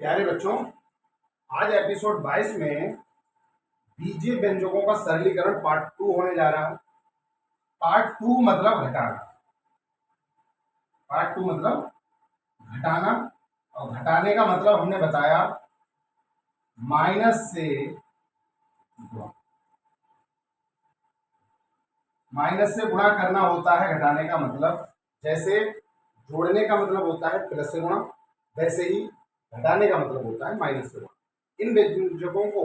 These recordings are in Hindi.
प्यारे बच्चों, आज एपिसोड 22 में बीजीय व्यंजकों का सरलीकरण पार्ट 2 होने जा रहा है। पार्ट 2 मतलब घटाना। पार्ट 2 मतलब घटाना, और घटाने का मतलब हमने बताया माइनस से गुणा करना होता है। घटाने का मतलब जैसे जोड़ने का मतलब होता है प्लस से गुणा, वैसे ही घटाने का मतलब होता है माइनस से गुणा। इन व्यंजकों को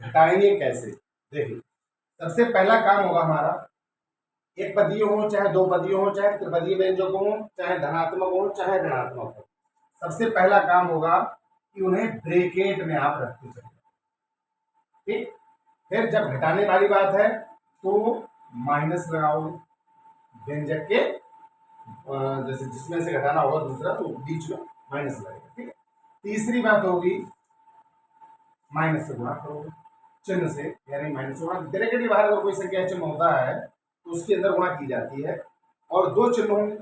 घटाएंगे कैसे? देखिए, सबसे पहला काम होगा हमारा, एक पदीय हो चाहे दो पदीय हो चाहे त्रिपदीय व्यंजक हो, चाहे धनात्मक हो चाहे ऋणात्मक हो, सबसे पहला काम होगा कि उन्हें ब्रैकेट में आप रखते चलिए। ठीक, फिर जब घटाने वाली बात है तो माइनस लगाओगे व्यंजक के, जैसे जिसमें से घटाना होगा दूसरा तो बीच में माइनस लगेगा। ठीक है, तीसरी बात होगी माइनस से गुणा करोगे चिन्ह से, यानी माइनस से गुणा। ब्रैकेट के बाहर अगर कोई संख्या चिन्ह होता है तो उसके अंदर गुणा की जाती है, और दो चिन्ह होंगे,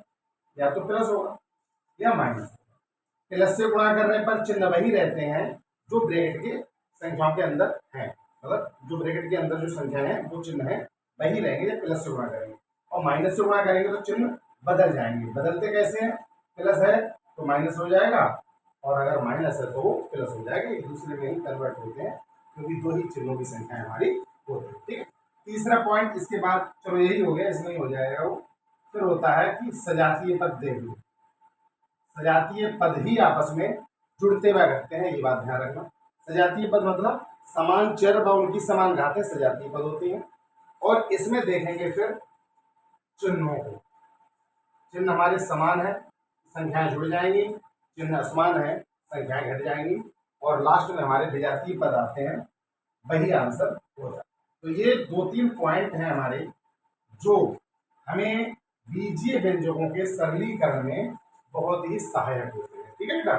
या तो प्लस होगा या माइनस होगा। प्लस से गुणा करने पर चिन्ह वही रहते हैं जो ब्रैकेट के संख्याओं के अंदर है, मतलब जो ब्रैकेट के अंदर जो संख्या है वो चिन्ह है वही रहेंगे जब प्लस से गुणा करेंगे। और माइनस से गुणा करेंगे तो चिन्ह बदल जाएंगे। बदलते कैसे हैं? प्लस है तो माइनस हो जाएगा, और अगर माइनस है तो वो प्लस हो जाएगा। एक दूसरे में ही कन्वर्ट होते हैं क्योंकि दो ही चिन्हों की संख्या हमारी होती है। ठीक है, तीसरा पॉइंट इसके बाद, चलो यही हो गया, इसमें ही हो जाएगा वो। फिर होता है कि सजातीय पद दे दो। सजातीय पद ही आपस में जुड़ते हुए घटते हैं, ये बात ध्यान रखना। सजातीय पद मतलब समान चर व उनकी समान घातें सजातीय पद होती हैं। और इसमें देखेंगे फिर चिन्हों को, चिन्ह हमारे समान है, संख्याएं जुड़ जाएंगी, चिन्ह असमान है, संख्याएं घट जाएंगी, और लास्ट में हमारे विजातीय पद आते हैं, वही आंसर होगा। तो ये दो तीन पॉइंट हैं हमारे जो हमें बीजीय व्यंजकों के सरलीकरण में बहुत ही सहायक होते हैं। ठीक है बेटा,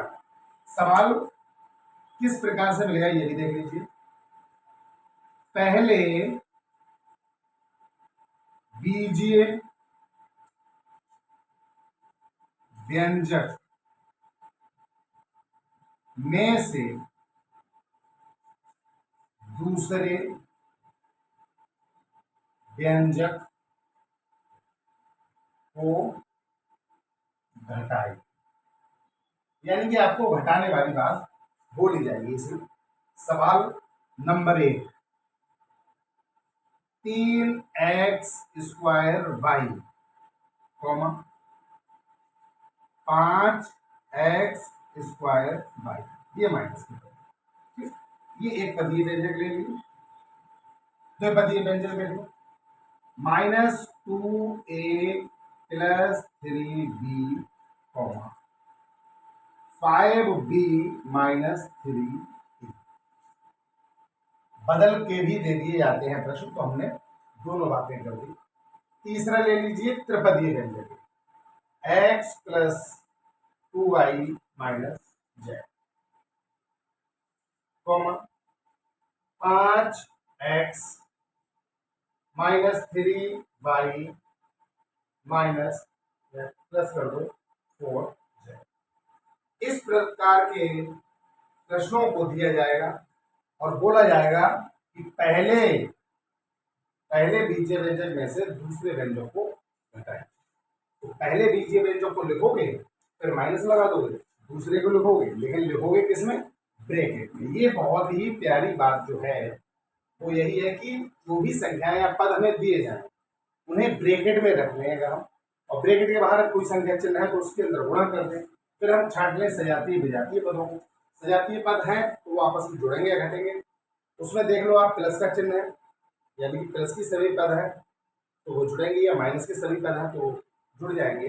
सवाल किस प्रकार से मिलेगा ये भी देख लीजिए। पहले बीजीय व्यंजक में से दूसरे व्यंजक को घटाए, यानी कि आपको घटाने वाली बात बोली जाएगी इसमें। सवाल number 1, 3x² y, 5x² y, ये माइनस की तरह। ये एक पदीय व्यंजक ले लीजिए, दो पदीय व्यंजक ले लो। -2a + 3b, 5b - 3a। बदल के भी दे दिए जाते हैं प्रश्न, तो हमने दोनों बातें कर दी। तीसरा ले लीजिए त्रिपदीय व्यंजक, x + 2y - z, 5x - 3y - plus कर दो 4z। इस प्रकार के प्रश्नों को दिया जाएगा और बोला जाएगा कि पहले बीजीय व्यंजक में से दूसरे व्यंजक को घटाएं। तो पहले बीजीय व्यंजक को लिखोगे, फिर माइनस लगा दोगे, दूसरे को लिखोगे, लेकिन लिखोगे किसमें? ब्रैकेट में। ये बहुत ही प्यारी बात जो है वो यही है कि जो भी संख्याएं या पद हमें दिए जाए उन्हें ब्रैकेट में रख लें अगर हम, और ब्रैकेट के बाहर कोई संख्या चिन्ह है तो उसके अंदर गुणा कर दें। फिर हम छांट लें सजातीय विजातीय पदों को। सजातीय पद हैं तो वो आपस में जुड़ेंगे या घटेंगे, उसमें देख लो आप प्लस का चिन्ह है, यानी कि प्लस की सभी पद है तो वो जुड़ेंगे, या माइनस के सभी पद हैं तो जुड़ जाएंगे,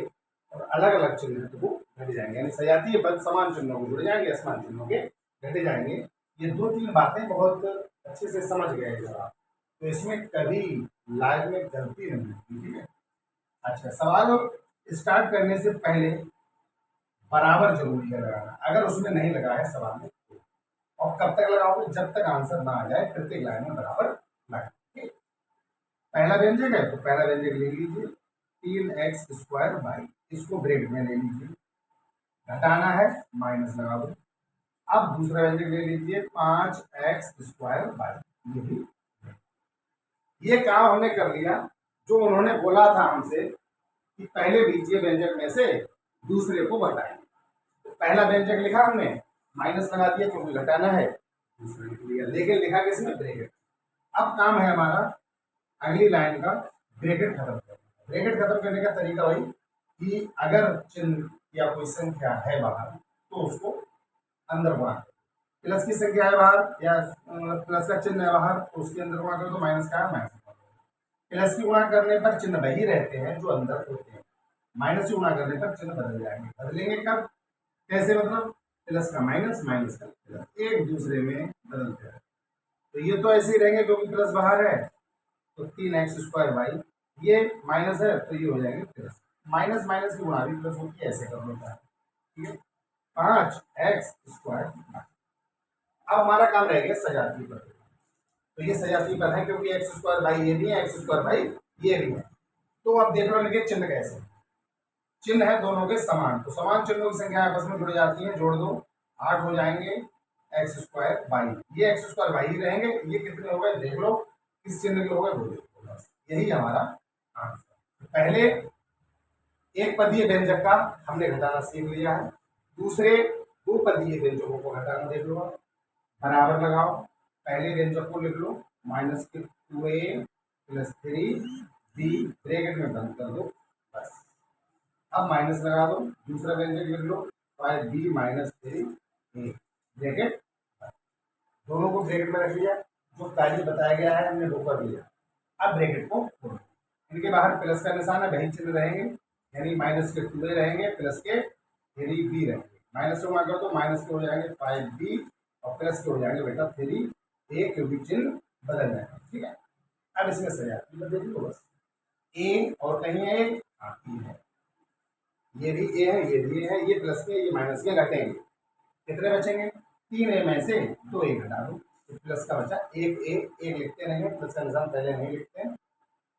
और अलग अलग चिन्ह है तो वो घट जाएंगे। यानी सजातीय पद समान चिन्हों को जुड़ जाएंगे, असमान चिन्हों के घटे जाएंगे। ये दो तीन बातें बहुत अच्छे से समझ गए जब आप, तो इसमें कभी लाइव में गलती नहीं होती। ठीक है, अच्छा, सवाल स्टार्ट करने से पहले बराबर जरूरी है लगाना, अगर उसमें नहीं लगा है सवाल में। और कब तक लगाओगे? जब तक आंसर ना आ जाए, प्रत्येक लाइन में बराबर लगाए। ठीक, पहला व्यंजक है तो पहला व्यंजक ले लीजिए 3x² y, इसको ब्रैकेट में ले लीजिए। घटाना है, माइनस लगा दो, अब दूसरा व्यंजक ले लीजिए 5x² ये भी, ये काम हमने कर लिया जो उन्होंने बोला था हमसे कि पहले बीजीय व्यंजक में से दूसरे को घटाएं। तो पहला व्यंजक लिखा हमने, माइनस लगा दिया क्योंकि घटाना है, दूसरा लिख लिया, लेकिन लिखा किसमें, ब्रैकेट। अब काम है हमारा अगली लाइन का ब्रैकेट खत्म करना। ब्रैकेट खत्म करने का तरीका वही कि अगर चिन्ह या कोई संख्या है बाहर तो उसको अंदर गुणा करो। प्लस की संख्या है बाहर या प्लस का चिन्ह है बाहर तो उसके अंदर गुणा करो, तो माइनस का है माइनस। प्लस की गुणा करने पर चिन्ह वही रहते हैं जो अंदर होते हैं, माइनस की गुणा करने पर चिन्ह बदल जाएंगे। बदलेंगे कब, कैसे, मतलब प्लस का माइनस, माइनस का प्लस, एक दूसरे में बदलते हैं। तो ये तो ऐसे ही रहेंगे क्योंकि प्लस बाहर है, तो 3x² ये माइनस है तो ये हो जाएंगे प्लस। माइनस माइनस की गुणा भी प्लस होती है, ऐसे कर लेता है, ठीक है। 5x²। अब हमारा काम रह गया सजातीय पद। तो ये सजातीय पद है क्योंकि x² ये भी है, x² ये भी है। तो अब देख लो इनके चिन्ह कैसे, चिन्ह है दोनों के समान, तो समान चिन्हों की संख्या आपस में जुड़ जाती है, जोड़ दो 8 हो जाएंगे x², ये x² ही रहेंगे। ये कितने हो गए देख लो, किस चिन्ह के हो गए वो देखो, बस यही हमारा आंसर। पहले एक पदीय व्यंजक का हमने घटाना सीख लिया है, दूसरे दो पदीय व्यंजकों को घटाना देख लो। बराबर लगाओ, पहले व्यंजक को लिख लो -2a + 3b ब्रैकेट में बंद कर दो, बस। अब माइनस लगा दो, दूसरा व्यंजक लिख लो 5b - 3a ब्रैकेट, दोनों को ब्रैकेट में रख लिया। जो कार्य बताया गया है हमने वो कर लिया। अब ब्रैकेट को खोलो, इनके बाहर प्लस का निशान है, वही चिन्ह रहेंगे, यानी माइनस के 2a रहेंगे, प्लस के 3b रहेंगे। माइनस से गुणा कर दो, माइनस के हो जाएंगे 5b और प्लस के हो जाएंगे बेटा 3a, क्योंकि चिन्ह बदल जाएगा, ठीक है। अब इसमें सजा देख लो, बस a और कहीं है ए है, ये भी a है, ये भी है, ये प्लस के ये माइनस के घटेंगे, कितने बचेंगे, 3a में से 2a घटा दो, तो प्लस का बचा एक लिखते रहेंगे, प्लस का निशान पहले नहीं लिखते हैं,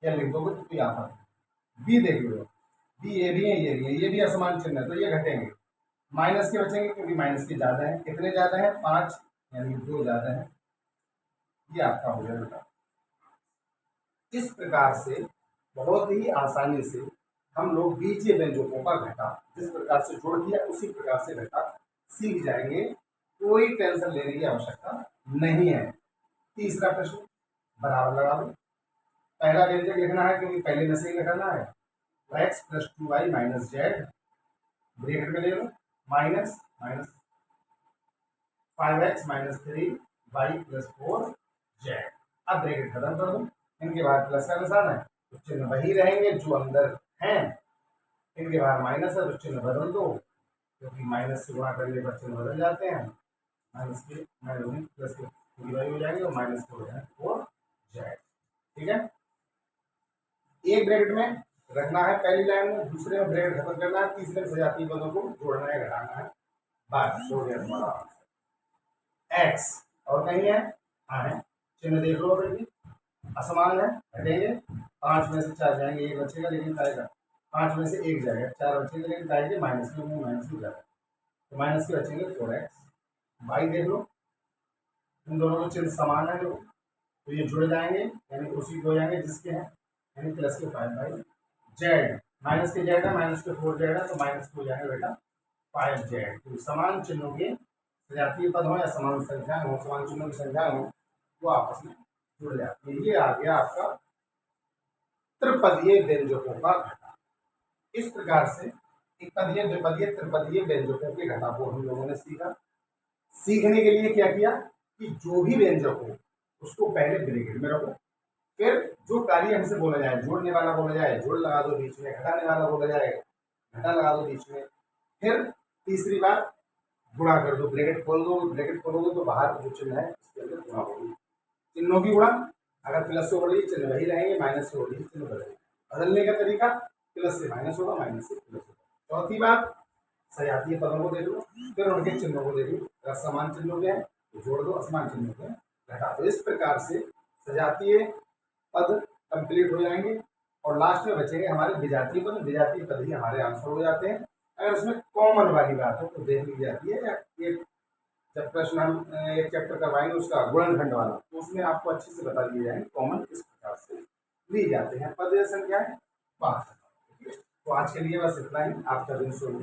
या लिख दोगे तो यहाँ पर बी देख लो, बी ये भी है, ये भी है, ये भी असमान चिन्ह है तो ये घटेंगे, माइनस के बचेंगे क्योंकि माइनस के ज्यादा है, कितने ज्यादा है 5 यानी 2 ज्यादा है, ये आपका हो जाएगा। इस प्रकार से बहुत ही आसानी से हम लोग बीजीय व्यंजकों का घटा जिस प्रकार से जोड़ दिया उसी प्रकार से घटा सीख जाएंगे, कोई टेंशन लेने की आवश्यकता नहीं है। तीसरा प्रश्न, बराबर लगा दो, पहला व्यंजक लिखना है क्योंकि पहले में से ही घटाना है, x + 2y - z ब्रैकेट में ले लो, माइनस 5x - 3y + 4z। अब ब्रैकेट खत्म कर दो, इनके बाद प्लस का निशान है तो चिन्ह वही रहेंगे जो अंदर हैं, इनके बाद माइनस है तो चिन्ह बदल दो, क्योंकि माइनस से गुणा करने पर चिन्ह बदल जाते हैं, माइनस के प्लस के 3y हो जाएंगे और माइनस के हो जाएंगे 4z, ठीक है। एक ब्रैकेट में रखना है पहली लाइन में, दूसरे में ब्रैकेट खत्म करना है, तीसरे में सजातीय पदों को जोड़ना है, घटाना है, बात हो गया तुम्हारा आंसर। एक्स और कहीं है, हाँ है, चिन्ह देख लो बेटी, असमान है, हटेंगे, 5 में से 4 जाएंगे, एक बचेगा लेकिन आएगा, 5 में से 1 जाएगा, 4 बचेंगे लेकिन आएंगे, माइनस में जाएगा, तो माइनस के बचेंगे 4x। भाई देख लो, इन दोनों के चिन्ह समान है, तो ये जुड़ जाएंगे यानी उसी को हो जाएंगे जिसके हैं, यानी प्लस के 5y जेड, माइनस के जेड है, माइनस के 4z है, तो माइनस के हो जाएंगे बेटा 5z। तो समान चिन्हों के सजातीय पद हो या समान संख्या हो, समान चिन्हों की संख्या हो, वो आपस में जुड़ जाती है। ये आ गया आपका त्रिपदीय व्यंजकों का घटा। इस प्रकार से एक पदीय, द्विपदीय, त्रिपदीय व्यंजकों के घटा को हम लोगों ने सीखा। सीखने के लिए क्या किया कि जो भी व्यंजक हो उसको पहले ब्रैकेट में रखो, फिर जो कार्य हमसे बोला जाए, जोड़ने वाला बोला जाए जोड़ लगा दो बीच में, घटाने वाला बोला जाए घटा लगा दो बीच में, फिर तीसरी बार गुणा कर दो, ब्रैकेट खोल दो, ब्रैकेट खोलोगे तो बाहर जो चिन्ह है उसके अंदर गुणा होगी, चिन्हों की गुणा, अगर प्लस से हो रही चिन्ह वही रहेंगे, माइनस से हो रही चिन्ह बदलेंगे, बदलने का तरीका प्लस से माइनस होगा, माइनस से प्लस होगा। चौथी बात, सजातीय पदों को देख लो, फिर उनके चिन्हों को देख लो, अगर समान चिन्हों के हैं तो जोड़ दो, असमान चिन्हों के घटा दो। इस प्रकार से सजातीय पद कंप्लीट हो जाएंगे और लास्ट में बचेंगे हमारे विजातीय पद। विजातीय पद ही हमारे आंसर हो जाते हैं। अगर उसमें कॉमन वाली बात हो तो देख ली जाती है, या एक जब प्रश्न हम एक चैप्टर करवाएंगे उसका गुणनखंड वाला, तो उसमें आपको अच्छे से बता दिए जाएंगे कॉमन किस प्रकार से ली जाते हैं। पद या संख्याएं बात। तो आज के लिए बस इतना ही। आपका दिन शुभ हो।